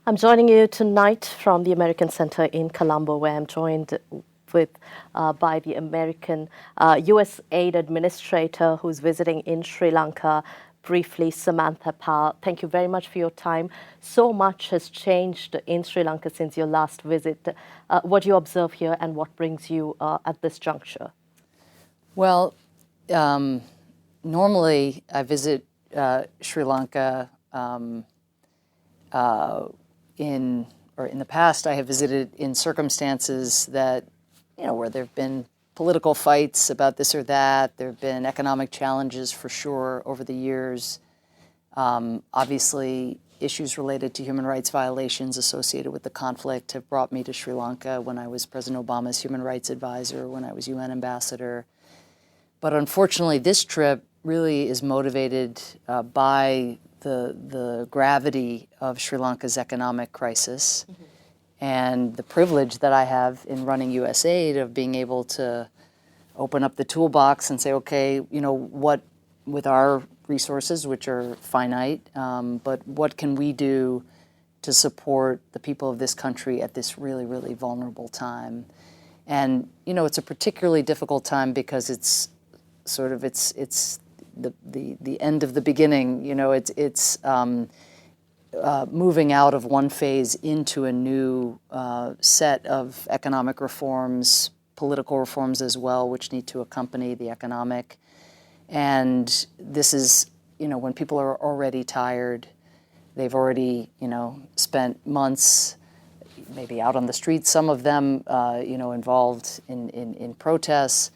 I'm joining you tonight from the American Center in Colombo, where I'm joined with by the American Usaid administrator who's visiting in Sri Lanka briefly, Samantha Powell. Thank you very much for your time. So much has changed in Sri Lanka since your last visit. What do you observe here and what brings you at this juncture? Well, normally I visit Sri Lanka in the past. I have visited in circumstances that, where there have been political fights about this or that. There have been economic challenges for sure over the years. Obviously, issues related to human rights violations associated with the conflict have brought me to Sri Lanka when I was President Obama's human rights advisor, when I was UN ambassador. But unfortunately, this trip really is motivated by the gravity of Sri Lanka's economic crisis and the privilege that I have in running USAID of being able to open up the toolbox and say, okay, what with our resources, which are finite, but what can we do to support the people of this country at this really, really vulnerable time? And, it's a particularly difficult time because it's sort of, it's the end of the beginning. It's moving out of one phase into a new set of economic reforms, political reforms as well, which need to accompany the economic. And this is, when people are already tired, they've already, spent months maybe out on the streets, some of them, involved in protests,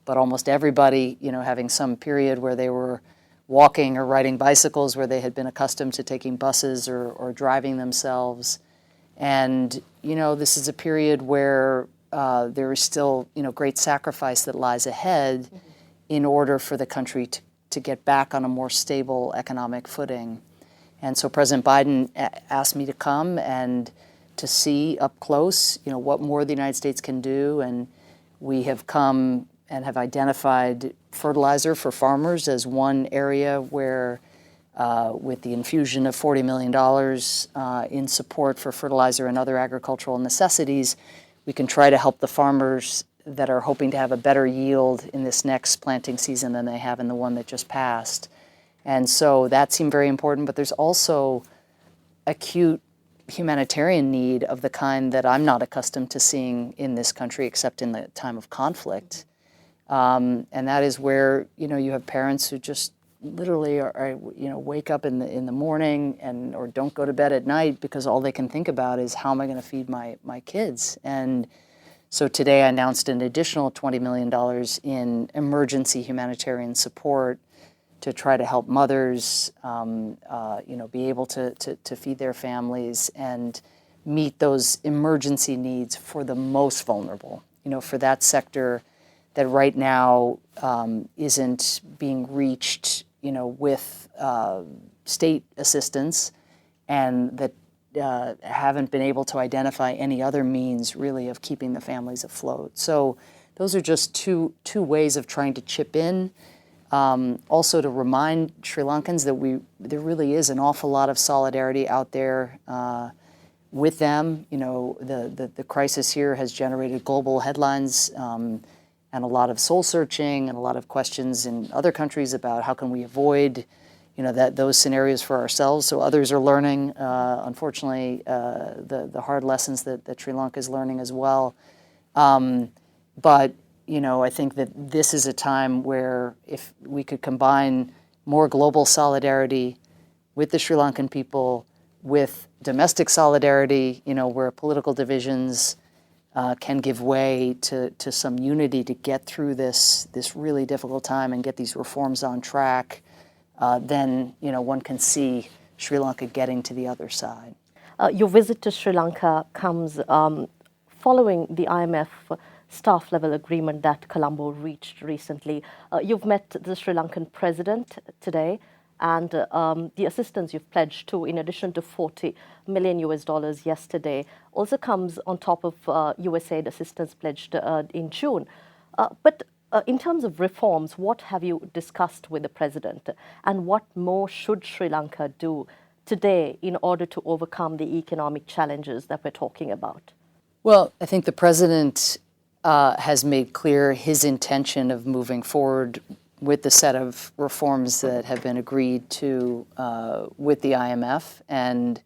but almost everybody, having some period where they were walking or riding bicycles where they had been accustomed to taking buses or driving themselves. And, this is a period where there is still, great sacrifice that lies ahead in order for the country to get back on a more stable economic footing. And so President Biden asked me to come and to see up close, what more the United States can do. And we have come and have identified fertilizer for farmers as one area where, with the infusion of $40 million in support for fertilizer and other agricultural necessities, we can try to help the farmers that are hoping to have a better yield in this next planting season than they have in the one that just passed. And so that seemed very important, but there's also acute humanitarian need of the kind that I'm not accustomed to seeing in this country except in the time of conflict. And that is where, you have parents who just literally are wake up in the morning or don't go to bed at night because all they can think about is how am I going to feed my kids? And so today I announced an additional $20 million in emergency humanitarian support to try to help mothers, be able to feed their families and meet those emergency needs for the most vulnerable, for that sector that right now isn't being reached, with state assistance, and that haven't been able to identify any other means really of keeping the families afloat. So those are just two ways of trying to chip in. Also to remind Sri Lankans that there really is an awful lot of solidarity out there with them. The crisis here has generated global headlines and a lot of soul searching and a lot of questions in other countries about how can we avoid those scenarios for ourselves. So others are learning, unfortunately, the hard lessons that Sri Lanka is learning as well. But I think that this is a time where if we could combine more global solidarity with the Sri Lankan people, with domestic solidarity, where political divisions can give way to some unity to get through this really difficult time and get these reforms on track, then one can see Sri Lanka getting to the other side. Your visit to Sri Lanka comes following the IMF staff-level agreement that Colombo reached recently. You've met the Sri Lankan president today, and the assistance you've pledged to, in addition to $40 million yesterday, also comes on top of USAID assistance pledged in June. But in terms of reforms, what have you discussed with the president, and what more should Sri Lanka do today in order to overcome the economic challenges that we're talking about? Well, I think the president has made clear his intention of moving forward with the set of reforms that have been agreed to with the IMF. And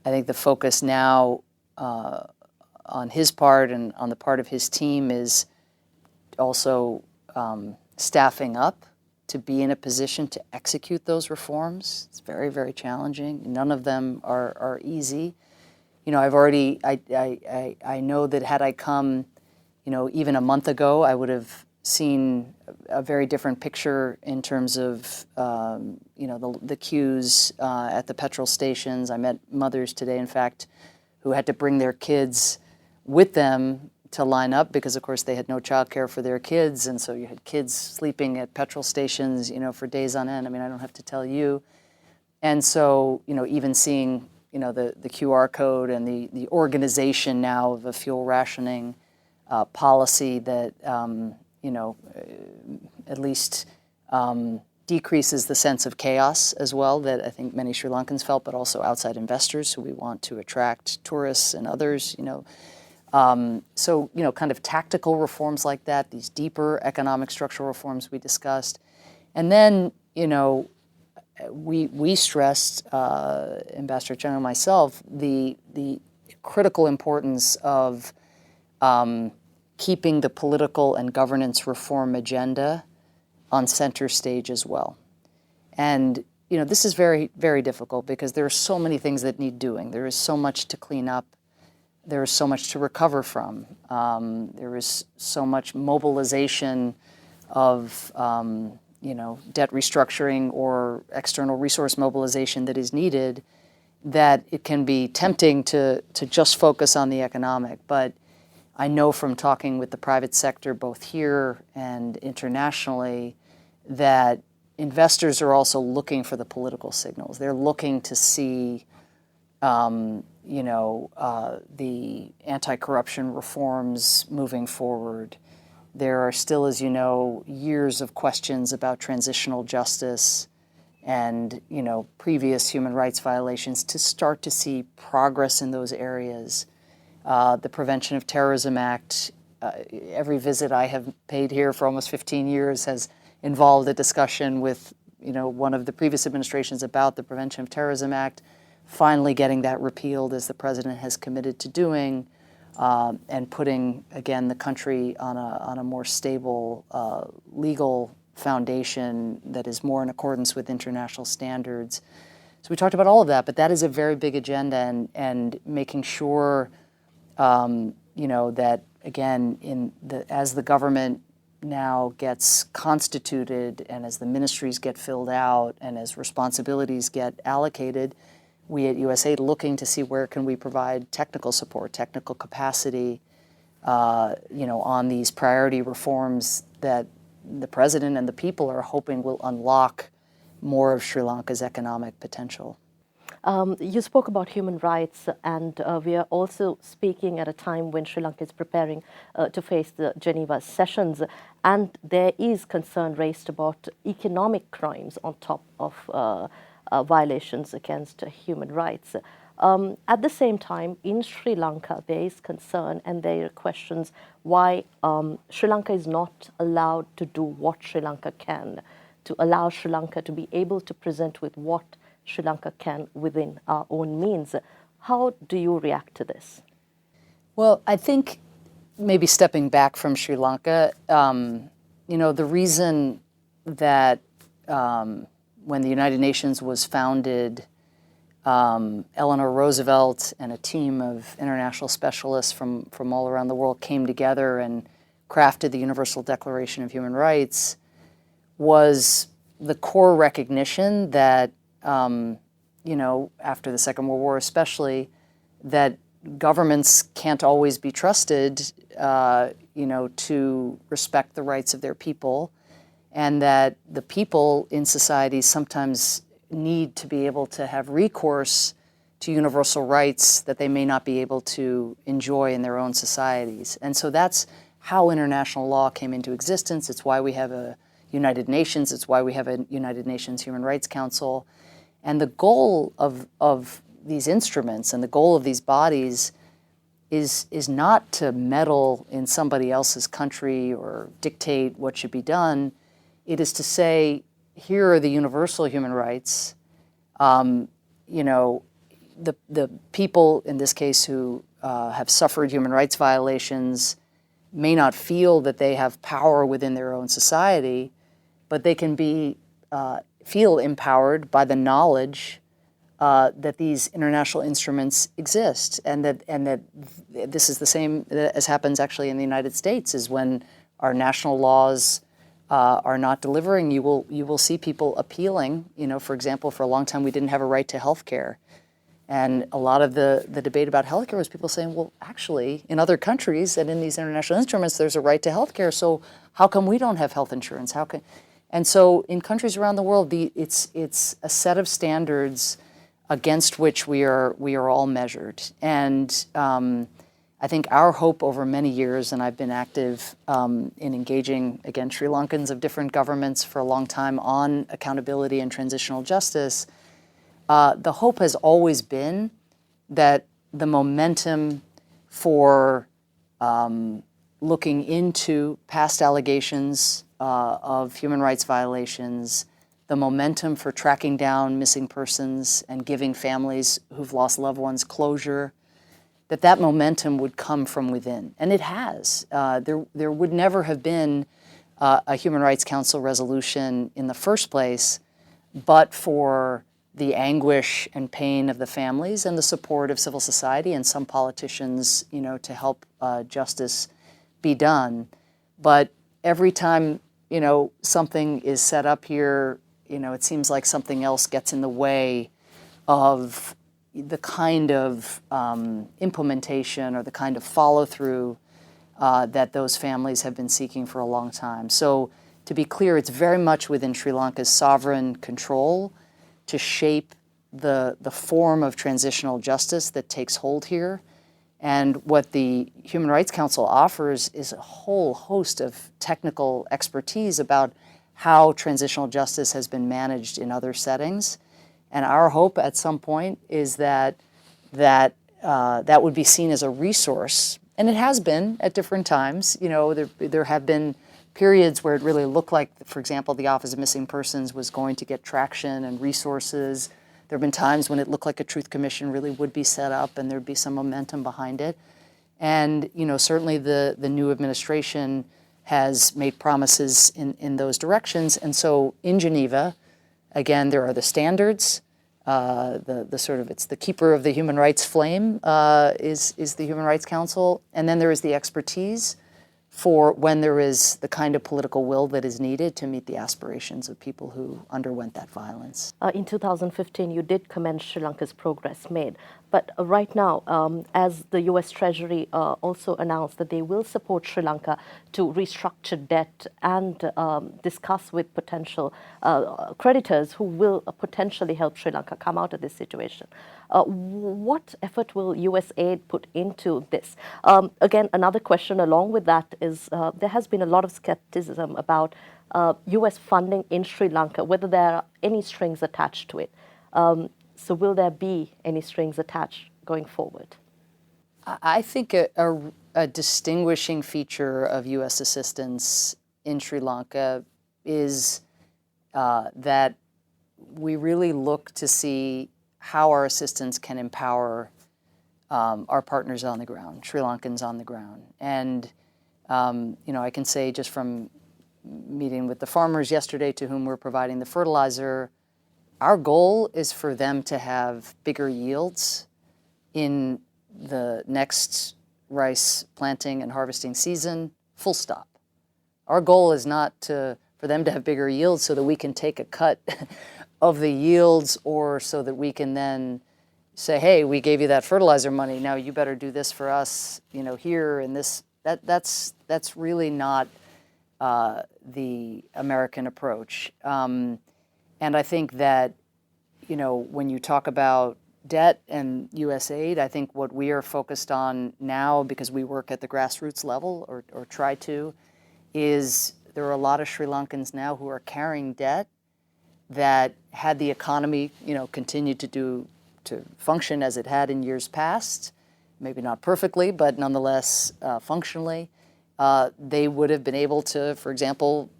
I think the focus now on his part and on the part of his team is also staffing up to be in a position to execute those reforms. It's very, very challenging. None of them are easy. You know, I know that had I come, you know, even a month ago, I would have seen a very different picture in terms of, you know, the queues at the petrol stations. I met mothers today, in fact, who had to bring their kids with them to line up because, of course, they had no childcare for their kids, and so you had kids sleeping at petrol stations, you know, for days on end. I mean, I don't have to tell you. And so, you know, even seeing, you know, the QR code and the organization now of a fuel rationing policy that, you know, at least decreases the sense of chaos as well that I think many Sri Lankans felt, but also outside investors who we want to attract, tourists and others, you know. So, you know, kind of tactical reforms like that, these deeper economic structural reforms we discussed. And then, you know, we stressed, Ambassador General and myself, the critical importance of keeping the political and governance reform agenda on center stage as well. And, you know, this is very, very difficult because there are so many things that need doing. There is so much to clean up. There is so much to recover from. There is so much mobilization of, you know, debt restructuring or external resource mobilization that is needed, that it can be tempting to just focus on the economic. But I know from talking with the private sector, both here and internationally, that investors are also looking for the political signals. They're looking to see, you know, the anti-corruption reforms moving forward. There are still, as you know, years of questions about transitional justice and, you know, previous human rights violations to start to see progress in those areas. The Prevention of Terrorism Act, every visit I have paid here for almost 15 years has involved a discussion with, you know, one of the previous administrations about the Prevention of Terrorism Act, finally getting that repealed as the president has committed to doing, and putting, again, the country on a more stable legal foundation that is more in accordance with international standards. So we talked about all of that, but that is a very big agenda, and making sure, you know, that, again, as the government now gets constituted and as the ministries get filled out and as responsibilities get allocated, we at Usaid looking to see where can we provide technical support, technical capacity, you know, on these priority reforms that the president and the people are hoping will unlock more of Sri Lanka's economic potential. You spoke about human rights, and we are also speaking at a time when Sri Lanka is preparing to face the Geneva sessions, and there is concern raised about economic crimes on top of violations against human rights. At the same time, in Sri Lanka, there is concern and there are questions why Sri Lanka is not allowed to do what Sri Lanka can, to allow Sri Lanka to be able to present with what Sri Lanka can within our own means. How do you react to this? Well, I think maybe stepping back from Sri Lanka, you know, the reason that when the United Nations was founded, Eleanor Roosevelt and a team of international specialists from all around the world came together and crafted the Universal Declaration of Human Rights was the core recognition that, you know, after the Second World War especially, that governments can't always be trusted, you know, to respect the rights of their people, and that the people in society sometimes need to be able to have recourse to universal rights that they may not be able to enjoy in their own societies. And so that's how international law came into existence. It's why we have a United Nations. It's why we have a United Nations Human Rights Council. And the goal of these instruments and the goal of these bodies is not to meddle in somebody else's country or dictate what should be done. It is to say, here are the universal human rights. You know, the people in this case who have suffered human rights violations may not feel that they have power within their own society, but they can be feel empowered by the knowledge that these international instruments exist, and that this is the same as happens actually in the United States. Is when our national laws are not delivering, you will see people appealing. You know, for example, for a long time we didn't have a right to health care. And a lot of the debate about healthcare was people saying, well, actually, in other countries and in these international instruments, there's a right to healthcare. So how come we don't have health insurance? And so in countries around the world, it's a set of standards against which we are all measured. And I think our hope over many years, and I've been active in engaging, again, Sri Lankans of different governments for a long time on accountability and transitional justice. The hope has always been that the momentum for looking into past allegations of human rights violations, the momentum for tracking down missing persons and giving families who've lost loved ones closure, that momentum would come from within. And it has. There would never have been a Human Rights Council resolution in the first place, but for the anguish and pain of the families and the support of civil society and some politicians, you know, to help justice be done. But every time, you know, something is set up here, you know, it seems like something else gets in the way of the kind of implementation or the kind of follow-through that those families have been seeking for a long time. So to be clear, it's very much within Sri Lanka's sovereign control to shape the form of transitional justice that takes hold here. And what the Human Rights Council offers is a whole host of technical expertise about how transitional justice has been managed in other settings. And our hope at some point is that would be seen as a resource. And it has been at different times. You know, there have been periods where it really looked like, for example, the Office of Missing Persons was going to get traction and resources. There have been times when it looked like a Truth Commission really would be set up and there'd be some momentum behind it. And, you know, certainly the new administration has made promises in those directions. And so in Geneva, again, there are the standards, the sort of, it's the keeper of the human rights flame is the Human Rights Council. And then there is the expertise for when there is the kind of political will that is needed to meet the aspirations of people who underwent that violence. In 2015, you did commend Sri Lanka's progress made. But right now, as the U.S. Treasury also announced that they will support Sri Lanka to restructure debt and discuss with potential creditors who will potentially help Sri Lanka come out of this situation. What effort will USAID put into this? Again, another question along with that is there has been a lot of skepticism about U.S. funding in Sri Lanka, whether there are any strings attached to it. So will there be any strings attached going forward? I think a distinguishing feature of U.S. assistance in Sri Lanka is that we really look to see how our assistance can empower our partners on the ground, Sri Lankans on the ground. And, you know, I can say just from meeting with the farmers yesterday to whom we're providing the fertilizer, our goal is for them to have bigger yields in the next rice planting and harvesting season, full stop. Our goal is not for them to have bigger yields so that we can take a cut of the yields or so that we can then say, hey, we gave you that fertilizer money, now you better do this for us, you know, here and this. That's really not the American approach. And I think that, you know, when you talk about debt and USAID, I think what we are focused on now, because we work at the grassroots level or try to, is there are a lot of Sri Lankans now who are carrying debt that had the economy, continued to function as it had in years past, maybe not perfectly, but nonetheless functionally, they would have been able to, for example,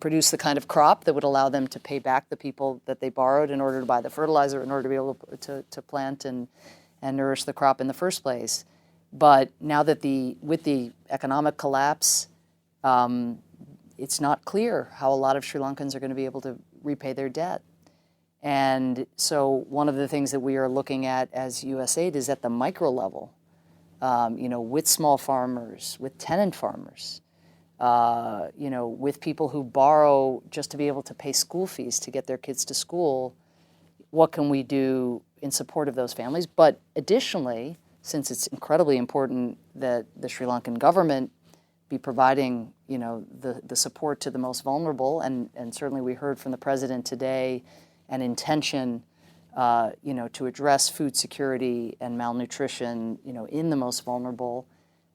produce the kind of crop that would allow them to pay back the people that they borrowed in order to buy the fertilizer, in order to be able to plant and nourish the crop in the first place. But now that with the economic collapse, it's not clear how a lot of Sri Lankans are going to be able to repay their debt. And so one of the things that we are looking at as Usaid is at the micro level, with small farmers, with tenant farmers, with people who borrow just to be able to pay school fees to get their kids to school. What can we do in support of those families? But additionally, since it's incredibly important that the Sri Lankan government be providing, the support to the most vulnerable, and certainly we heard from the president today an intention, to address food security and malnutrition, in the most vulnerable.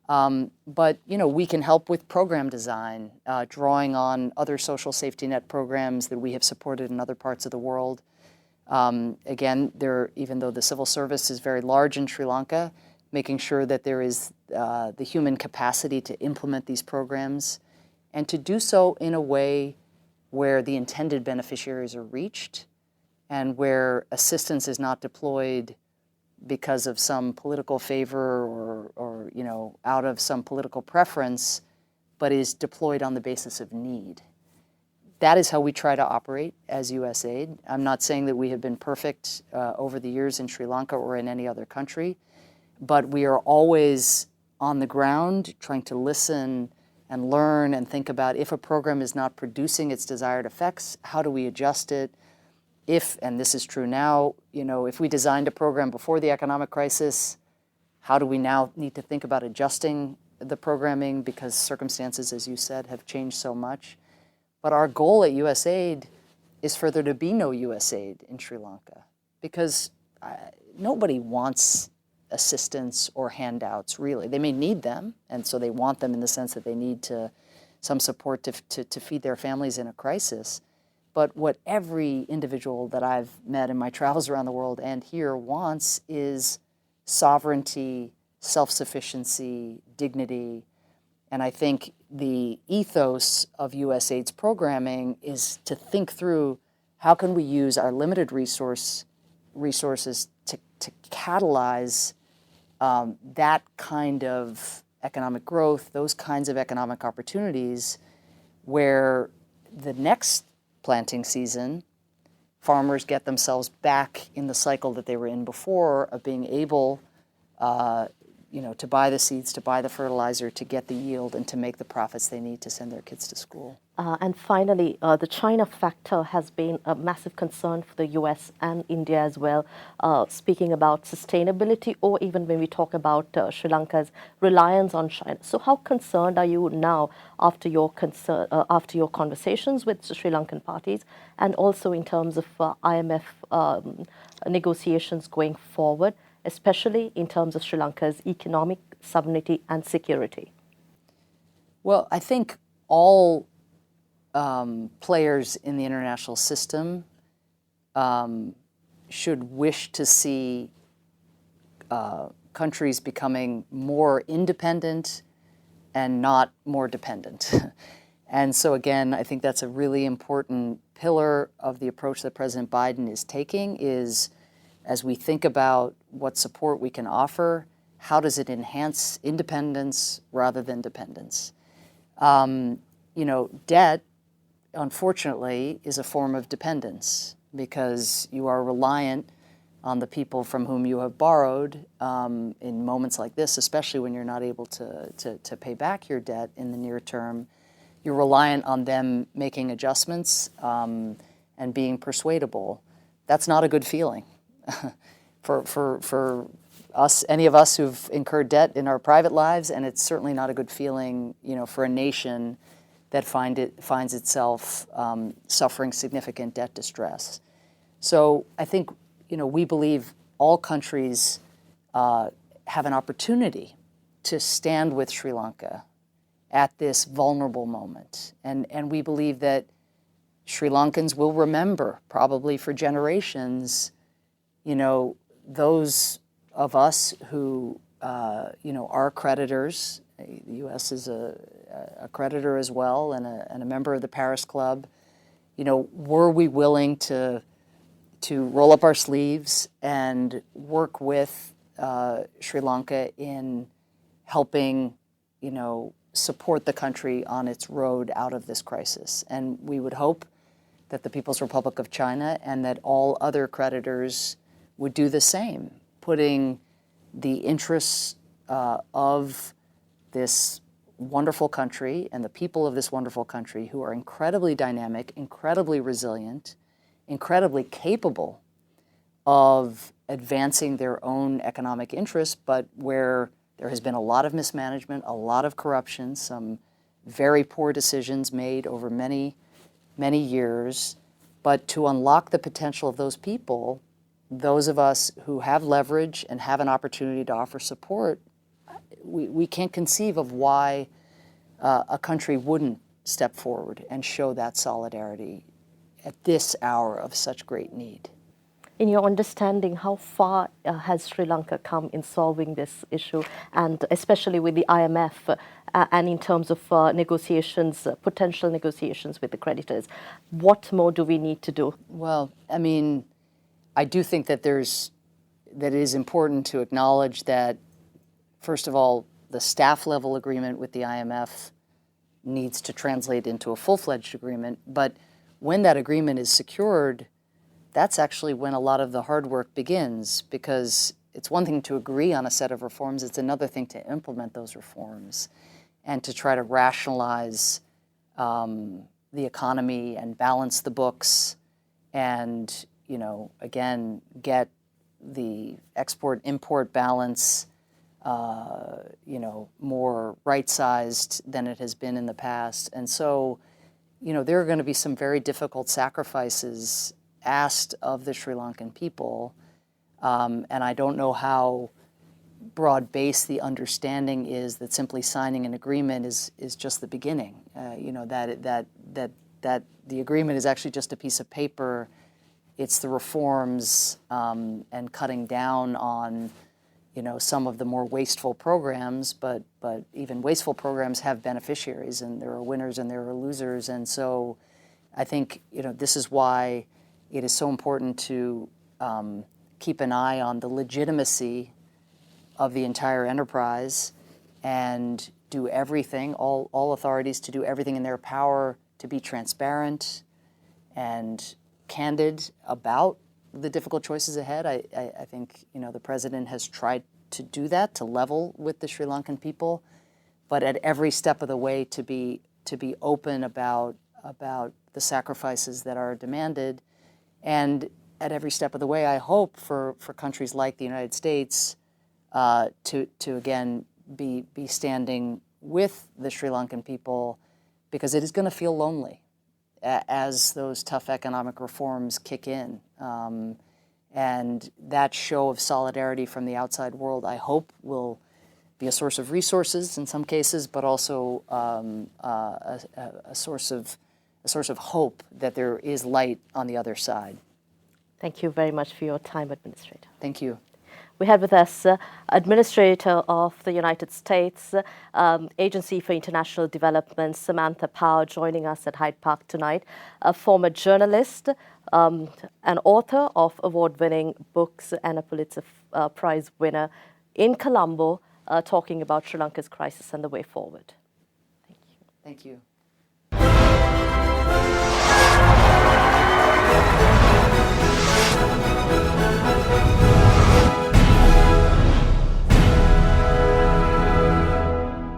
But we can help with program design, drawing on other social safety net programs that we have supported in other parts of the world. Again, even though the civil service is very large in Sri Lanka, making sure that there is the human capacity to implement these programs and to do so in a way where the intended beneficiaries are reached and where assistance is not deployed because of some political favor or out of some political preference, but is deployed on the basis of need. That is how we try to operate as Usaid. I'm not saying that we have been perfect over the years in Sri Lanka or in any other country, but we are always on the ground trying to listen and learn and think about if a program is not producing its desired effects, how do we adjust it? If, and this is true now, if we designed a program before the economic crisis, how do we now need to think about adjusting the programming because circumstances, as you said, have changed so much? But our goal at Usaid is for there to be no Usaid in Sri Lanka because nobody wants assistance or handouts, really. They may need them, and so they want them in the sense that they need some support to feed their families in a crisis. But what every individual that I've met in my travels around the world and here wants is sovereignty, self-sufficiency, dignity. And I think the ethos of USAID's programming is to think through how can we use our limited resources to catalyze that kind of economic growth, those kinds of economic opportunities where the next planting season, farmers get themselves back in the cycle that they were in before of being able, to buy the seeds, to buy the fertilizer, to get the yield, and to make the profits they need to send their kids to school. And finally, the China factor has been a massive concern for the US and India as well, speaking about sustainability or even when we talk about Sri Lanka's reliance on China. So how concerned are you now after your conversations with Sri Lankan parties and also in terms of IMF negotiations going forward, especially in terms of Sri Lanka's economic sovereignty and security? Well, I think all players in the international system should wish to see countries becoming more independent and not more dependent. And so again, I think that's a really important pillar of the approach that President Biden is taking is as we think about what support we can offer, how does it enhance independence rather than dependence? Debt, unfortunately, is a form of dependence because you are reliant on the people from whom you have borrowed in moments like this, especially when you're not able to pay back your debt in the near term. You're reliant on them making adjustments and being persuadable. That's not a good feeling. For us, any of us who've incurred debt in our private lives, and it's certainly not a good feeling, for a nation that finds itself suffering significant debt distress. So I think, we believe all countries have an opportunity to stand with Sri Lanka at this vulnerable moment. And we believe that Sri Lankans will remember, probably for generations, those of us who, are creditors. The U.S. is a creditor as well and a member of the Paris Club. Were we willing to roll up our sleeves and work with Sri Lanka in helping, support the country on its road out of this crisis? And we would hope that the People's Republic of China and that all other creditors would do the same, putting the interests of this wonderful country and the people of this wonderful country, who are incredibly dynamic, incredibly resilient, incredibly capable of advancing their own economic interests, but where there has been a lot of mismanagement, a lot of corruption, some very poor decisions made over many, many years. But to unlock the potential of those people, those of us who have leverage and have an opportunity to offer support, we can't conceive of why a country wouldn't step forward and show that solidarity at this hour of such great need. In your understanding, how far has Sri Lanka come in solving this issue, and especially with the IMF and in terms of negotiations, potential negotiations with the creditors? What more do we need to do? Well, I do think that it is important to acknowledge that, first of all, the staff level agreement with the IMF needs to translate into a full-fledged agreement. But when that agreement is secured, that's actually when a lot of the hard work begins, because it's one thing to agree on a set of reforms, it's another thing to implement those reforms and to try to rationalize the economy and balance the books and, again, get the export-import balance more right-sized than it has been in the past. And so, there are going to be some very difficult sacrifices asked of the Sri Lankan people. And I don't know how broad-based the understanding is that simply signing an agreement is just the beginning. That the agreement is actually just a piece of paper. It's the reforms and cutting down on some of the more wasteful programs, but even wasteful programs have beneficiaries, and there are winners and there are losers. And so I think this is why it is so important to keep an eye on the legitimacy of the entire enterprise and do everything, all authorities to do everything in their power to be transparent and candid about the difficult choices ahead. I think the president has tried to do that, to level with the Sri Lankan people, but at every step of the way to be open about the sacrifices that are demanded, and at every step of the way, I hope for countries like the United States to again be standing with the Sri Lankan people, because it is going to feel lonely as those tough economic reforms kick in. And that show of solidarity from the outside world, I hope, will be a source of resources in some cases, but also a source of hope that there is light on the other side. Thank you very much for your time, Administrator. Thank you. We had with us Administrator of the United States Agency for International Development, Samantha Powell, joining us at Hydepark tonight, a former journalist, an author of award-winning books and a Pulitzer Prize winner in Colombo, talking about Sri Lanka's crisis and the way forward. Thank you. Thank you.